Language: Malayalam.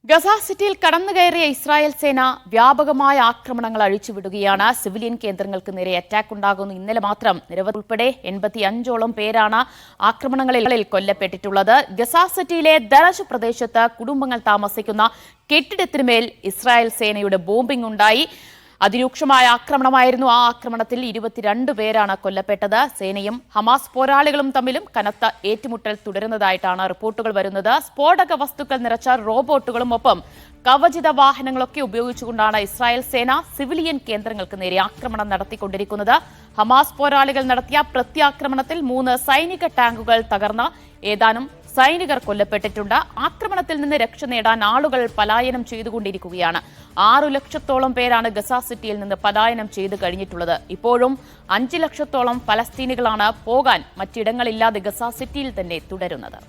ഗസ സിറ്റിയിൽ കടന്നുകയറിയ ഇസ്രായേൽ സേന വ്യാപകമായ ആക്രമണങ്ങൾ അഴിച്ചുവിടുകയാണ്. സിവിലിയൻ കേന്ദ്രങ്ങൾക്ക് നേരെ അറ്റാക്ക് ഉണ്ടാകുന്നു. ഇന്നലെ മാത്രം നിരവധി ഉൾപ്പെടെ 85ഓളം പേരാണ് ആക്രമണങ്ങളിൽ കൊല്ലപ്പെട്ടിട്ടുള്ളത്. ഗസ സിറ്റിയിലെ ദറജ് പ്രദേശത്ത് കുടുംബങ്ങൾ താമസിക്കുന്ന കെട്ടിടത്തിനുമേൽ ഇസ്രായേൽ സേനയുടെ ബോംബിംഗ് ഉണ്ടായി. അതിരൂക്ഷമായ ആക്രമണമായിരുന്നു. ആ ആക്രമണത്തിൽ 22 പേരാണ് കൊല്ലപ്പെട്ടത്. സേനയും ഹമാസ് പോരാളികളും തമ്മിലും കനത്ത ഏറ്റുമുട്ടൽ തുടരുന്നതായിട്ടാണ് റിപ്പോർട്ടുകൾ വരുന്നത്. സ്ഫോടക വസ്തുക്കൾ നിറച്ച റോബോട്ടുകളും ഒപ്പം കവചിത വാഹനങ്ങളൊക്കെ ഉപയോഗിച്ചുകൊണ്ടാണ് ഇസ്രായേൽ സേന സിവിലിയൻ കേന്ദ്രങ്ങൾക്ക് നേരെ ആക്രമണം നടത്തിക്കൊണ്ടിരിക്കുന്നത്. ഹമാസ് പോരാളികൾ നടത്തിയ പ്രത്യാക്രമണത്തിൽ 3 സൈനിക ടാങ്കുകൾ തകർന്ന് ഏതാനും സൈനികർ കൊല്ലപ്പെട്ടിട്ടുണ്ട്. ആക്രമണത്തിൽ നിന്ന് രക്ഷ നേടാൻ ആളുകൾ പലായനം ചെയ്തുകൊണ്ടിരിക്കുകയാണ്. 6 ലക്ഷത്തോളം പേരാണ് ഗസ സിറ്റിയിൽ നിന്ന് പലായനം ചെയ്തു കഴിഞ്ഞിട്ടുള്ളത്. ഇപ്പോഴും 5 ലക്ഷത്തോളം ഫലസ്തീനികളാണ് പോകാൻ മറ്റിടങ്ങളില്ലാതെ ഗസ സിറ്റിയിൽ തന്നെ തുടരുന്നത്.